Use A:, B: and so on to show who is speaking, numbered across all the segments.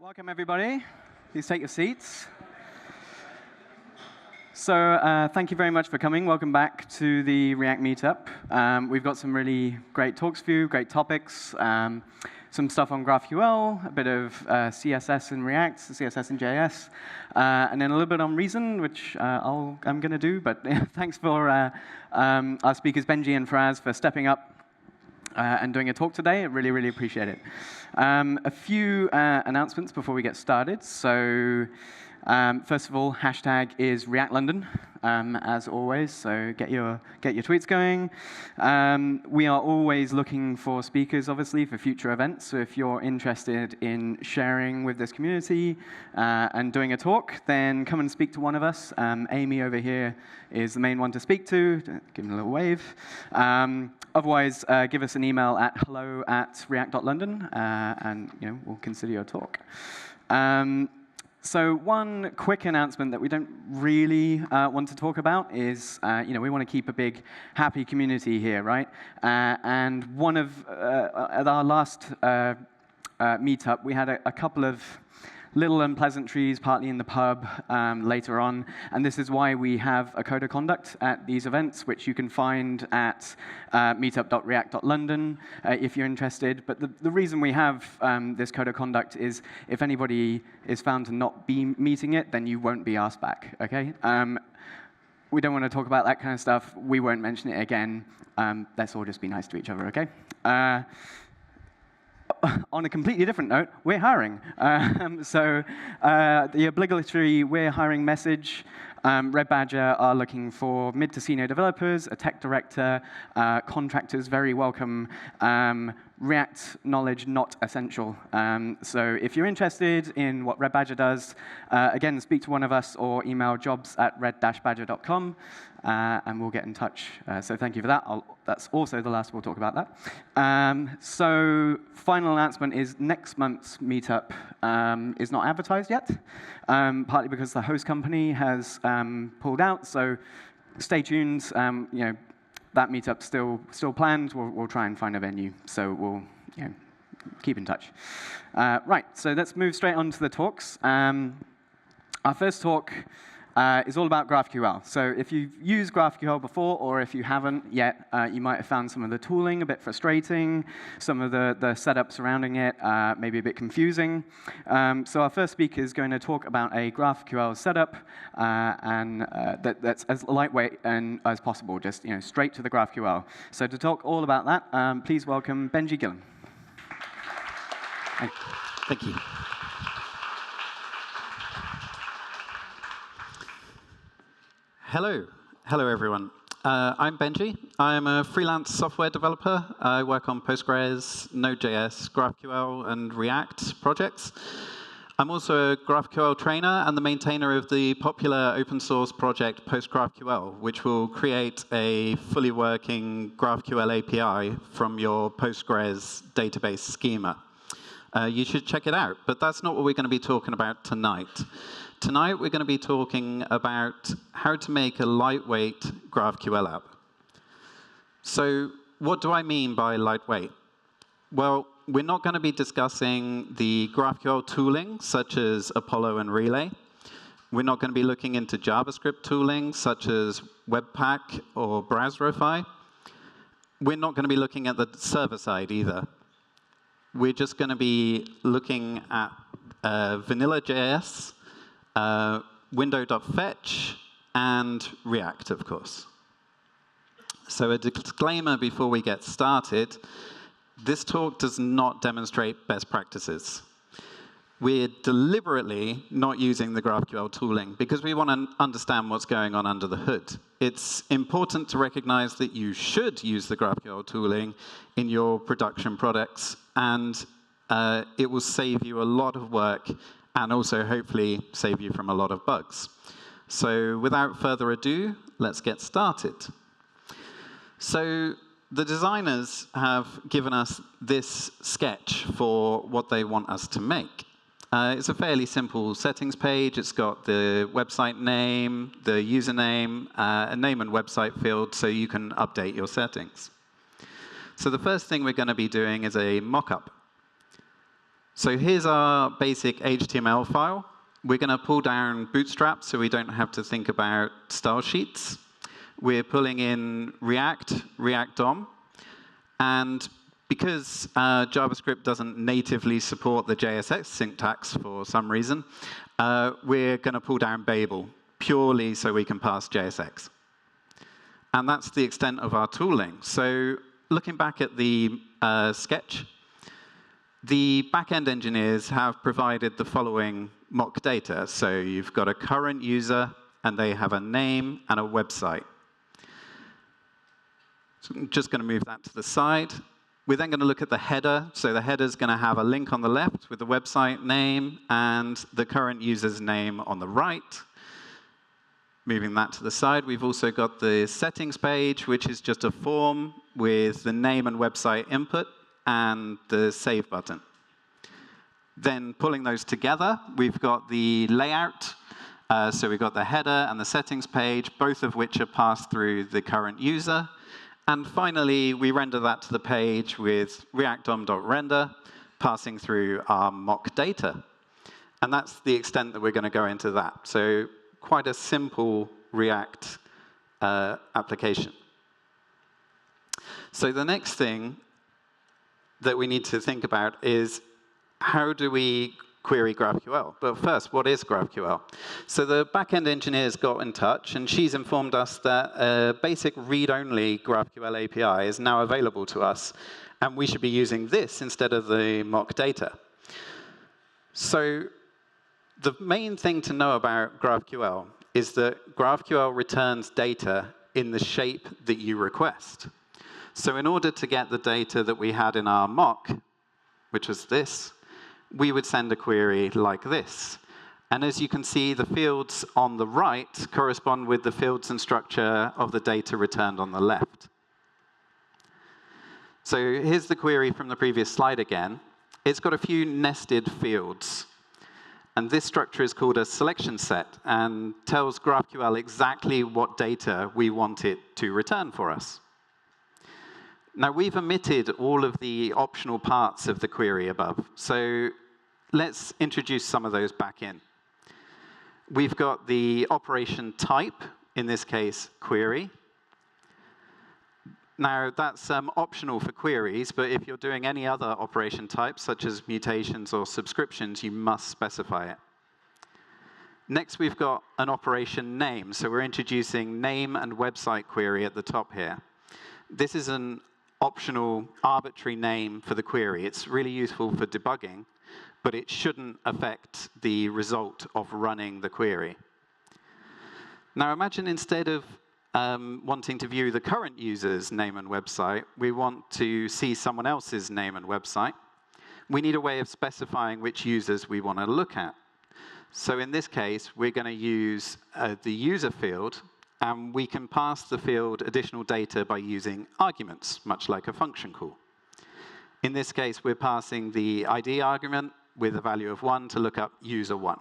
A: Welcome, everybody. Please take your seats. So thank you very much for coming. Welcome back to the React Meetup. We've got some really great talks for you, great topics, some stuff on GraphQL, a bit of CSS and React, CSS and JS, and then a little bit on Reason, which I'm going to do. But thanks for our speakers, Benjie and Faraz, for stepping up and doing a talk today. I really, really appreciate it. A few announcements before we get started. So first of all, hashtag is React London, as always. So get your tweets going. We are always looking for speakers, obviously, for future events. So if you're interested in sharing with this community and doing a talk, then come and speak to one of us. Amy over here is the main one to speak to. Give him a little wave. Otherwise, give us an email at hello@react.london, and we'll consider your talk. So one quick announcement that we don't really want to talk about is, we want to keep a big, happy community here, right? And one of at our last meetup, we had a couple of little unpleasantries, partly in the pub later on, and this is why we have a code of conduct at these events, which you can find at meetup.react.london if you're interested. But the reason we have this code of conduct is if anybody is found to not be meeting it, then you won't be asked back, okay? We don't want to talk about that kind of stuff. We won't mention it again. Let's all just be nice to each other, okay? On a completely different note, we're hiring. So the obligatory we're hiring message, Red Badger are looking for mid to senior developers, a tech director, contractors, very welcome. React knowledge not essential. So if you're interested in what Red Badger does, again, speak to one of us or email jobs@red-badger.com. And we'll get in touch. So thank you for that. That's also the last we'll talk about that. So final announcement is next month's meetup is not advertised yet, partly because the host company has pulled out. So stay tuned. That meetup's still planned. We'll try and find a venue. So we'll keep in touch. Right. So let's move straight on to the talks. Our first talk is all about GraphQL. So if you've used GraphQL before, or if you haven't yet, you might have found some of the tooling a bit frustrating, some of the setup surrounding it maybe a bit confusing. So our first speaker is going to talk about a GraphQL setup and that's as lightweight as possible, just straight to the GraphQL. So to talk all about that, please welcome Benjie Gillam.
B: Thank you. Hello everyone. I'm Benjie. I'm a freelance software developer. I work on Postgres, Node.js, GraphQL, and React projects. I'm also a GraphQL trainer and the maintainer of the popular open source project PostGraphQL, which will create a fully working GraphQL API from your Postgres database schema. You should check it out, but that's not what we're going to be talking about tonight. Tonight, we're going to be talking about how to make a lightweight GraphQL app. So what do I mean by lightweight? Well, we're not going to be discussing the GraphQL tooling, such as Apollo and Relay. We're not going to be looking into JavaScript tooling, such as Webpack or Browserify. We're not going to be looking at the server side either. We're just going to be looking at vanilla.js, window.fetch, and React, of course. So a disclaimer before we get started. This talk does not demonstrate best practices. We're deliberately not using the GraphQL tooling because we want to understand what's going on under the hood. It's important to recognize that you should use the GraphQL tooling in your production products, and it will save you a lot of work and also hopefully save you from a lot of bugs. So without further ado, let's get started. So the designers have given us this sketch for what they want us to make. It's a fairly simple settings page. It's got the website name, the username, a name and website field so you can update your settings. So the first thing we're going to be doing is a mock-up. So here's our basic HTML file. We're going to pull down Bootstrap so we don't have to think about style sheets. We're pulling in React, React DOM. And because JavaScript doesn't natively support the JSX syntax for some reason, we're going to pull down Babel purely so we can pass JSX. And that's the extent of our tooling. So looking back at the sketch, the back-end engineers have provided the following mock data. So you've got a current user, and they have a name and a website. So I'm just going to move that to the side. We're then going to look at the header. So the header is going to have a link on the left with the website name and the current user's name on the right. Moving that to the side, we've also got the settings page, which is just a form with the name and website input and the save button. Then pulling those together, we've got the layout. So we've got the header and the settings page, both of which are passed through the current user. And finally, we render that to the page with react.dom.render, passing through our mock data. And that's the extent that we're going to go into that. So quite a simple React application. So the next thing that we need to think about is how do we query GraphQL? But first, what is GraphQL? So the back-end engineers got in touch, and she's informed us that a basic read-only GraphQL API is now available to us, and we should be using this instead of the mock data. So the main thing to know about GraphQL is that GraphQL returns data in the shape that you request. So in order to get the data that we had in our mock, which was this, we would send a query like this. And as you can see, the fields on the right correspond with the fields and structure of the data returned on the left. So here's the query from the previous slide again. It's got a few nested fields. And this structure is called a selection set and tells GraphQL exactly what data we want it to return for us. Now, we've omitted all of the optional parts of the query above. So let's introduce some of those back in. We've got the operation type, in this case, query. Now, that's optional for queries, but if you're doing any other operation types, such as mutations or subscriptions, you must specify it. Next, we've got an operation name. So we're introducing name and website query at the top here. This is an optional arbitrary name for the query. It's really useful for debugging, but it shouldn't affect the result of running the query. Now, imagine instead of wanting to view the current user's name and website, we want to see someone else's name and website. We need a way of specifying which users we want to look at. So in this case, we're going to use the user field, and we can pass the field additional data by using arguments, much like a function call. In this case, we're passing the ID argument with a value of 1 to look up user 1.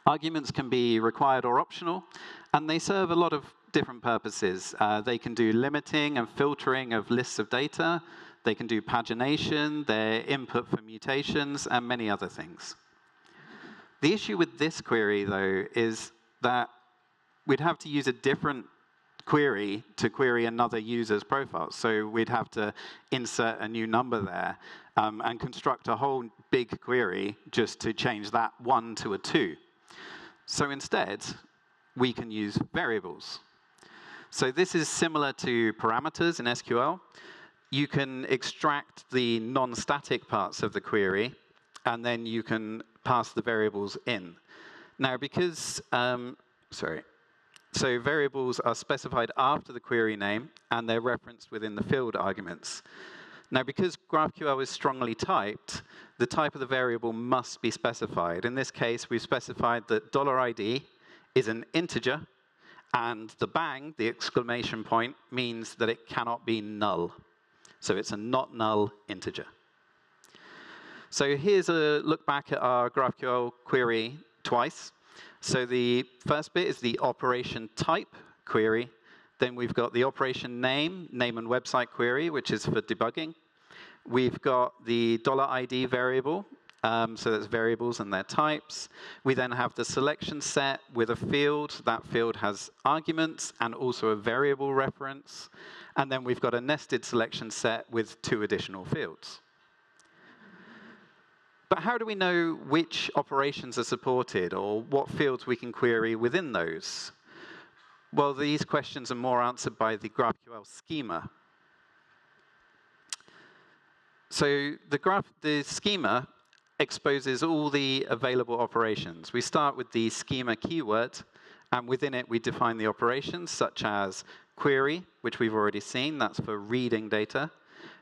B: Arguments can be required or optional, and they serve a lot of different purposes. They can do limiting and filtering of lists of data. They can do pagination, their input for mutations, and many other things. The issue with this query, though, is that we'd have to use a different query to query another user's profile. So we'd have to insert a new number there and construct a whole big query just to change that 1 to a 2. So instead, we can use variables. So this is similar to parameters in SQL. You can extract the non-static parts of the query, and then you can pass the variables in. Now, because, so variables are specified after the query name, and they're referenced within the field arguments. Now, because GraphQL is strongly typed, the type of the variable must be specified. In this case, we've specified that $ID is an integer, and the bang, the exclamation point, means that it cannot be null. So it's a not null integer. So here's a look back at our GraphQL query twice. So the first bit is the operation type query. Then we've got the operation name and website query, which is for debugging. We've got the $ID variable, so that's variables and their types. We then have the selection set with a field. That field has arguments and also a variable reference. And then we've got a nested selection set with 2 additional fields. But how do we know which operations are supported or what fields we can query within those? Well, these questions are more answered by the GraphQL schema. So the schema exposes all the available operations. We start with the schema keyword, and within it we define the operations such as query, which we've already seen, that's for reading data.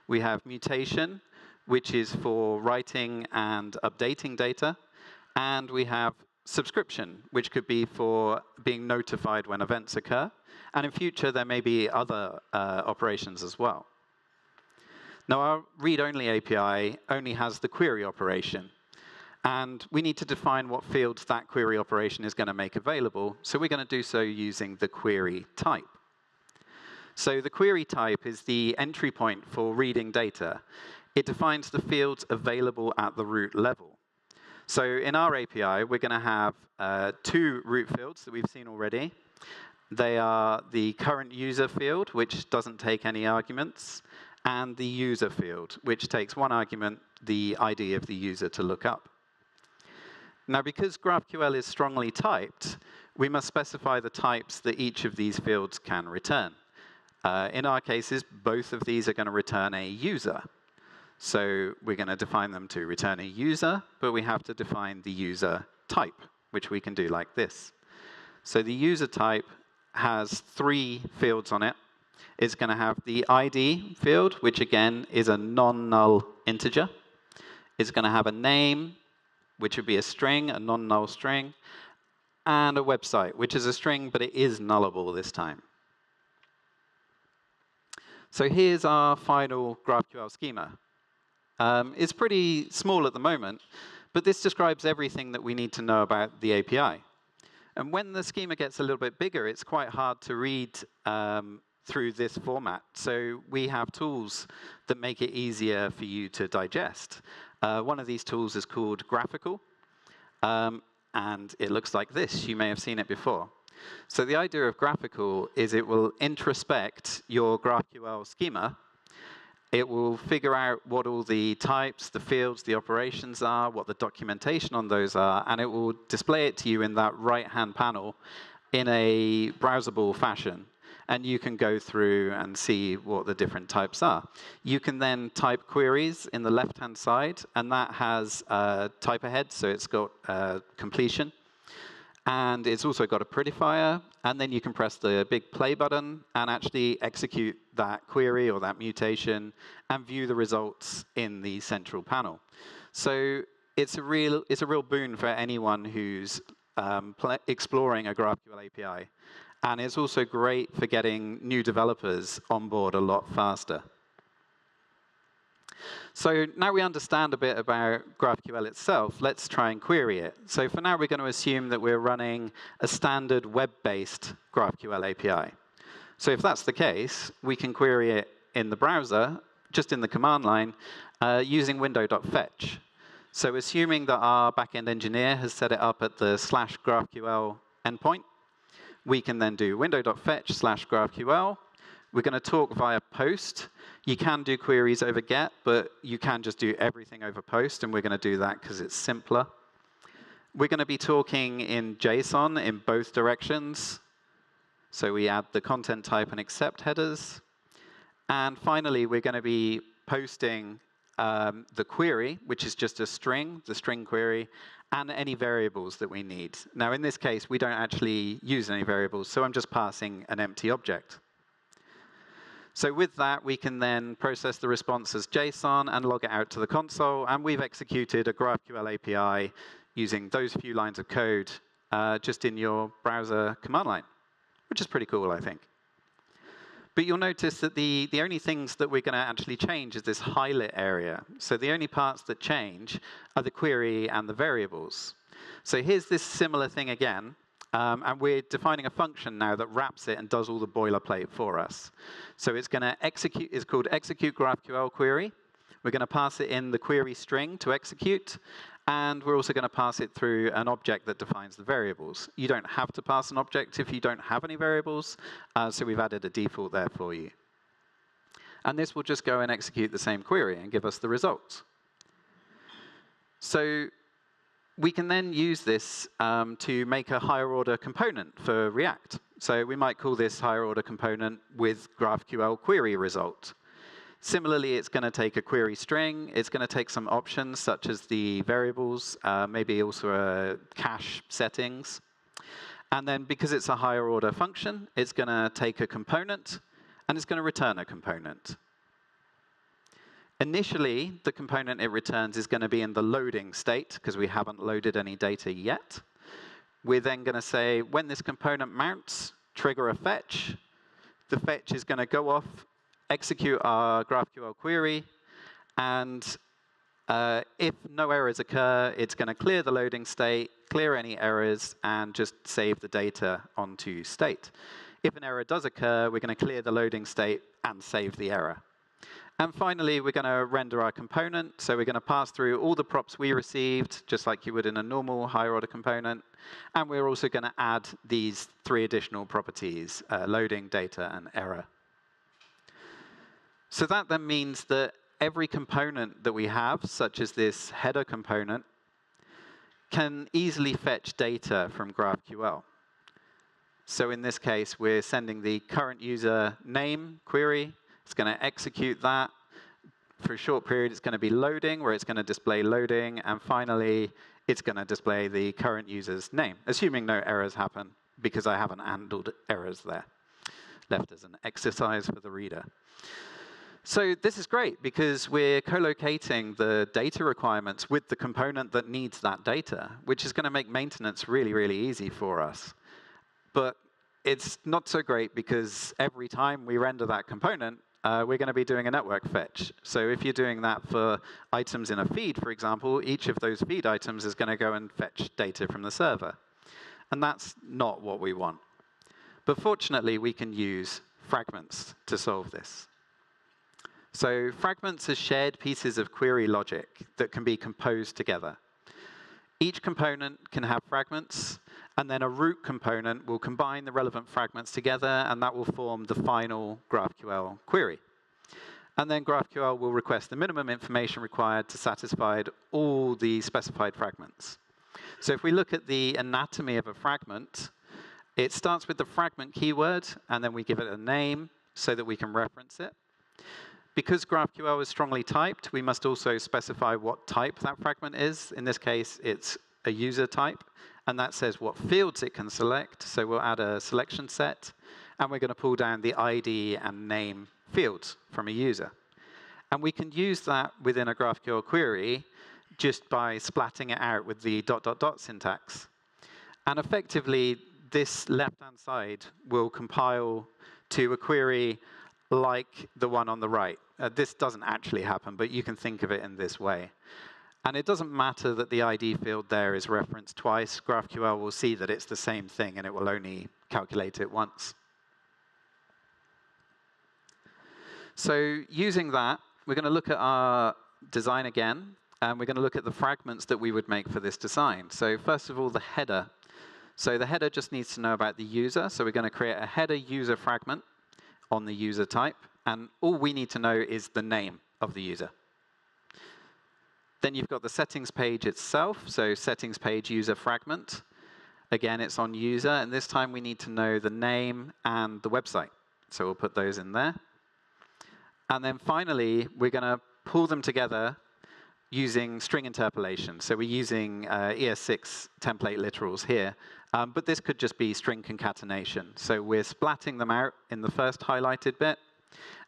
B: We have mutation, which is for writing and updating data. And we have subscription, which could be for being notified when events occur. And in future, there may be other operations as well. Now, our read-only API only has the query operation. And we need to define what fields that query operation is going to make available. So we're going to do so using the query type. So the query type is the entry point for reading data. It defines the fields available at the root level. So in our API, we're going to have 2 root fields that we've seen already. They are the current user field, which doesn't take any arguments, and the user field, which takes 1 argument, the ID of the user to look up. Now, because GraphQL is strongly typed, we must specify the types that each of these fields can return. In our cases, both of these are going to return a user. So we're going to define them to return a user, but we have to define the user type, which we can do like this. So the user type has 3 fields on it. It's going to have the ID field, which again is a non-null integer. It's going to have a name, which would be a string, a non-null string, and a website, which is a string, but it is nullable this time. So here's our final GraphQL schema. It's pretty small at the moment, but this describes everything that we need to know about the API. And when the schema gets a little bit bigger, it's quite hard to read through this format. So we have tools that make it easier for you to digest. One of these tools is called Graphical, and it looks like this. You may have seen it before. So the idea of Graphical is it will introspect your GraphQL schema. It will figure out what all the types, the fields, the operations are, what the documentation on those are, and it will display it to you in that right-hand panel in a browsable fashion. And you can go through and see what the different types are. You can then type queries in the left-hand side, and that has type ahead, so it's got completion. And it's also got a prettifier, and then you can press the big play button and actually execute that query or that mutation and view the results in the central panel. So it's a real boon for anyone who's exploring a GraphQL API. And it's also great for getting new developers on board a lot faster. So now we understand a bit about GraphQL itself. Let's try and query it. So for now, we're going to assume that we're running a standard web-based GraphQL API. So if that's the case, we can query it in the browser, just in the command line, using window.fetch. So assuming that our backend engineer has set it up at the /GraphQL endpoint, we can then do window.fetch/GraphQL. We're going to talk via post. You can do queries over get, but you can just do everything over post, and we're going to do that because it's simpler. We're going to be talking in JSON in both directions. So we add the content type and accept headers. And finally, we're going to be posting the query, which is just a string, the string query, and any variables that we need. Now, in this case, we don't actually use any variables, so I'm just passing an empty object. So with that, we can then process the response as JSON and log it out to the console. And we've executed a GraphQL API using those few lines of code just in your browser command line, which is pretty cool, I think. But you'll notice that the only things that we're going to actually change is this highlight area. So the only parts that change are the query and the variables. So here's this similar thing again. And we're defining a function now that wraps it and does all the boilerplate for us. So it's going to execute, it's called execute GraphQL query. We're going to pass it in the query string to execute, and we're also going to pass it through an object that defines the variables. You don't have to pass an object if you don't have any variables, so we've added a default there for you. And this will just go and execute the same query and give us the results. So we can then use this to make a higher order component for React. So we might call this higher order component with GraphQL query result. Similarly, it's going to take a query string. It's going to take some options, such as the variables, maybe also cache settings. And then because it's a higher order function, it's going to take a component, and it's going to return a component. Initially, the component it returns is going to be in the loading state, because we haven't loaded any data yet. We're then going to say, when this component mounts, trigger a fetch. The fetch is going to go off, execute our GraphQL query, and if no errors occur, it's going to clear the loading state, clear any errors, and just save the data onto state. If an error does occur, we're going to clear the loading state and save the error. And finally, we're going to render our component. So we're going to pass through all the props we received, just like you would in a normal higher order component. And we're also going to add these 3 additional properties, loading, data, and error. So that then means that every component that we have, such as this header component, can easily fetch data from GraphQL. So in this case, we're sending the current user name query. It's going to execute that. For a short period, it's going to be loading, where it's going to display loading. And finally, it's going to display the current user's name, assuming no errors happen, because I haven't handled errors there. Left as an exercise for the reader. So this is great, because we're co-locating the data requirements with the component that needs that data, which is going to make maintenance really, really easy for us. But it's not so great, because every time we render that component, we're going to be doing a network fetch. So if you're doing that for items in a feed, for example, each of those feed items is going to go and fetch data from the server. And that's not what we want. But fortunately, we can use Fragments to solve this. So Fragments are shared pieces of query logic that can be composed together. Each component can have fragments, and then a root component will combine the relevant fragments together, and that will form the final GraphQL query. And then GraphQL will request the minimum information required to satisfy all the specified fragments. So if we look at the anatomy of a fragment, it starts with the fragment keyword, and then we give it a name so that we can reference it. Because GraphQL is strongly typed, we must also specify what type that fragment is. In this case, it's a user type, and that says what fields it can select. So we'll add a selection set, and we're going to pull down the ID and name fields from a user. And we can use that within a GraphQL query just by splatting it out with the ... syntax. And effectively, this left-hand side will compile to a query like the one on the right. This doesn't actually happen, but you can think of it in this way. And it doesn't matter that the ID field there is referenced twice. GraphQL will see that it's the same thing, and it will only calculate it once. So using that, we're going to look at our design again, and we're going to look at the fragments that we would make for this design. So first of all, the header. So the header just needs to know about the user. So we're going to create a header user fragment on the user type, and all we need to know is the name of the user. Then you've got the settings page itself, so settings page user fragment. Again, it's on user, and this time we need to know the name and the website. So we'll put those in there. And then finally, we're going to pull them together using string interpolation. So we're using ES6 template literals here. But this could just be string concatenation. So we're splatting them out in the first highlighted bit,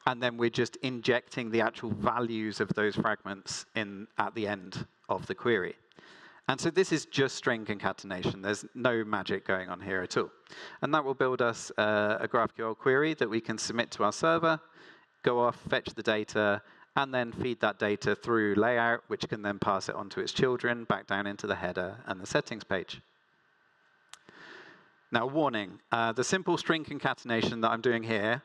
B: and then we're just injecting the actual values of those fragments in at the end of the query. And so this is just string concatenation. There's no magic going on here at all. And that will build us a GraphQL query that we can submit to our server, go off, fetch the data, and then feed that data through layout, which can then pass it on to its children, back down into the header and the settings page. Now, warning, the simple string concatenation that I'm doing here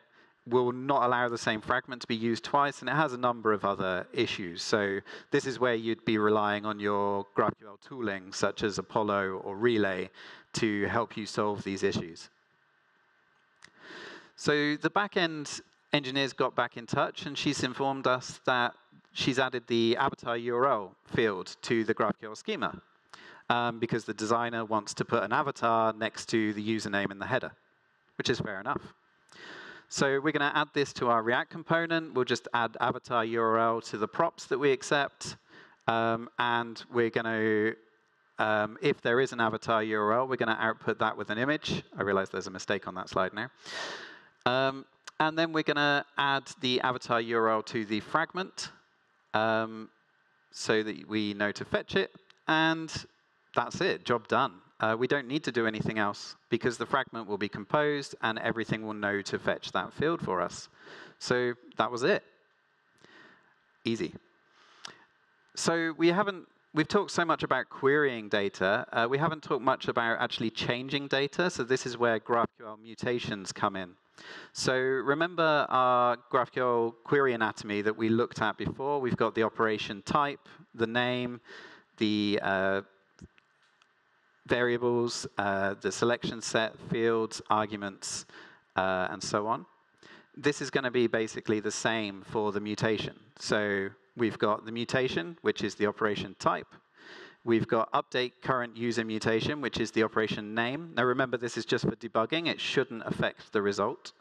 B: will not allow the same fragment to be used twice, and it has a number of other issues. So this is where you'd be relying on your GraphQL tooling, such as Apollo or Relay, to help you solve these issues. So the back-end engineers got back in touch, and she's informed us that she's added the avatar URL field to the GraphQL schema, because the designer wants to put an avatar next to the username in the header, which is fair enough. So we're going to add this to our React component. We'll just add avatar URL to the props that we accept. And we're going to, if there is an avatar URL, we're going to output that with an image. I realize there's a mistake on that slide now. And then we're going to add the avatar URL to the fragment so that we know to fetch it. And that's it, job done. We don't need to do anything else because the fragment will be composed and everything will know to fetch that field for us. So that was it. Easy. So we've talked so much about querying data. We haven't talked much about actually changing data. So this is where GraphQL mutations come in. So remember our GraphQL query anatomy that we looked at before? We've got the operation type, the name, the variables, the selection set, fields, arguments, and so on. This is going to be basically the same for the mutation. So we've got the mutation, which is the operation type. We've got update current user mutation, which is the operation name. Now remember, this is just for debugging. It shouldn't affect the result.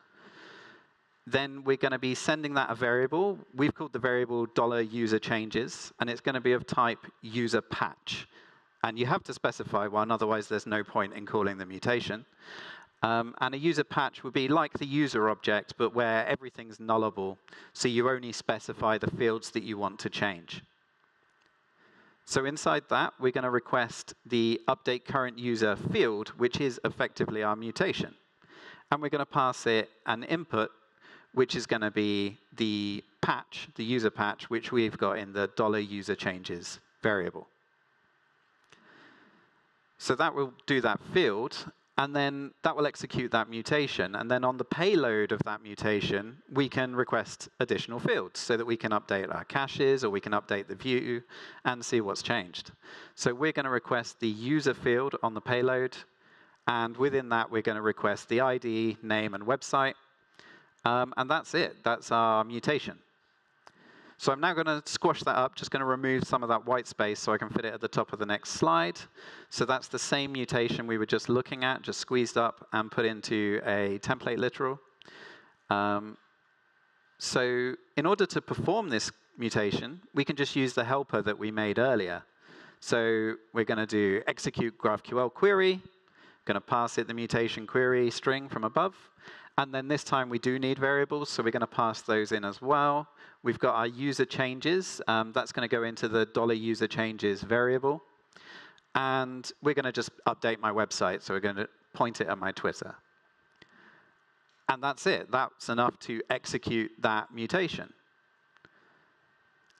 B: Then we're going to be sending that a variable. We've called the variable $user_changes, and it's going to be of type user patch. And you have to specify one, otherwise there's no point in calling the mutation. And a user patch would be like the user object, but where everything's nullable. So you only specify the fields that you want to change. So inside that, we're going to request the update current user field, which is effectively our mutation. And we're going to pass it an input, which is going to be the patch, the user patch, which we've got in the $user_changes variable. So that will do that field, and then that will execute that mutation. And then on the payload of that mutation, we can request additional fields so that we can update our caches, or we can update the view and see what's changed. So we're going to request the user field on the payload. And within that, we're going to request the ID, name, and website. And that's it. That's our mutation. So I'm now going to squash that up, just going to remove some of that white space so I can fit it at the top of the next slide. So that's the same mutation we were just looking at, just squeezed up and put into a template literal. So in order to perform this mutation, we can just use the helper that we made earlier. So we're going to do execute GraphQL query, going to pass it the mutation query string from above. And then this time we do need variables, so we're going to pass those in as well. We've got our user changes. That's going to go into the $user_changes variable. And we're going to just update my website, so we're going to point it at my Twitter. And that's it. That's enough to execute that mutation.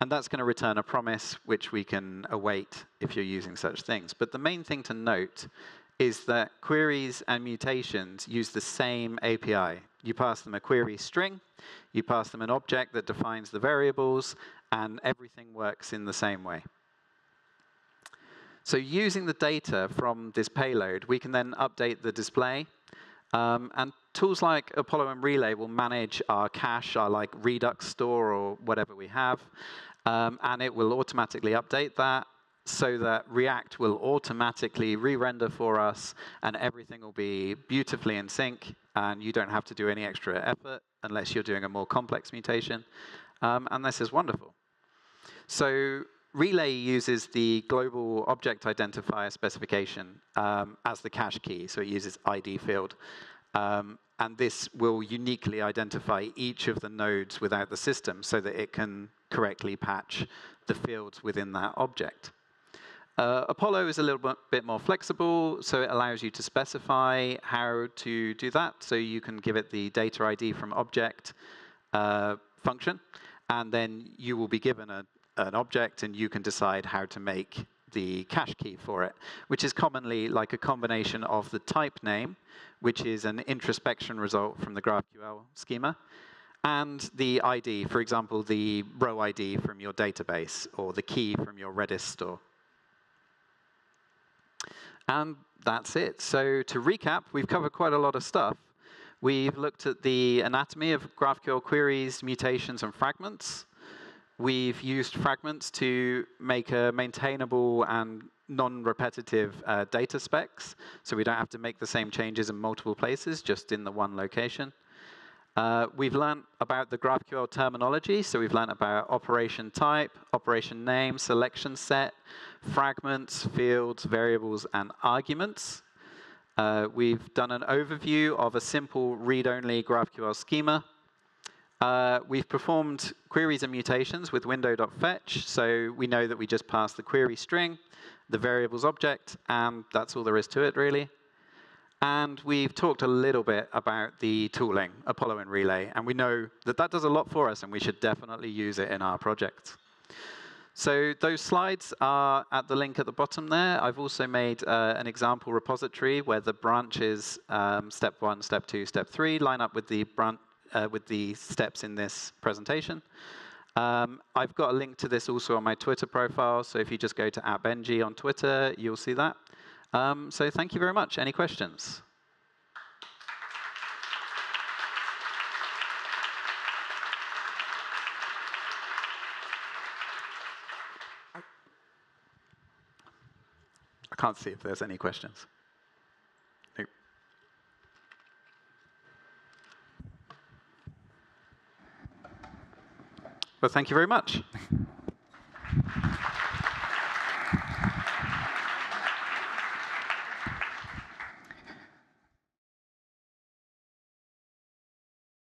B: And that's going to return a promise, which we can await if you're using such things. But the main thing to note is that queries and mutations use the same API. You pass them a query string, you pass them an object that defines the variables, and everything works in the same way. So using the data from this payload, we can then update the display. And tools like Apollo and Relay will manage our cache, our like Redux store or whatever we have. And it will automatically update that, so that React will automatically re-render for us, and everything will be beautifully in sync, and you don't have to do any extra effort unless you're doing a more complex mutation. And this is wonderful. So Relay uses the global object identifier specification as the cache key, so it uses ID field. And this will uniquely identify each of the nodes without the system so that it can correctly patch the fields within that object. Apollo is a little bit more flexible, so it allows you to specify how to do that. So you can give it the data ID from object function, and then you will be given an object, and you can decide how to make the cache key for it, which is commonly like a combination of the type name, which is an introspection result from the GraphQL schema, and the ID, for example, the row ID from your database or the key from your Redis store. And that's it. So to recap, we've covered quite a lot of stuff. We've looked at the anatomy of GraphQL queries, mutations, and fragments. We've used fragments to make a maintainable and non-repetitive data specs, so we don't have to make the same changes in multiple places, just in the one location. We've learned about the GraphQL terminology, so we've learned about operation type, operation name, selection set, fragments, fields, variables, and arguments. We've done an overview of a simple read-only GraphQL schema. We've performed queries and mutations with window.fetch, so we know that we just pass the query string, the variables object, and that's all there is to it, really. And we've talked a little bit about the tooling, Apollo and Relay, and we know that that does a lot for us, and we should definitely use it in our project. So those slides are at the link at the bottom there. I've also made an example repository where the branches, step 1, step 2, step 3, line up with the steps in this presentation. I've got a link to this also on my Twitter profile, so if you just go to @Benjie on Twitter, you'll see that. So thank you very much. Any questions? I can't see if there's any questions. Nope. Well, thank you very much.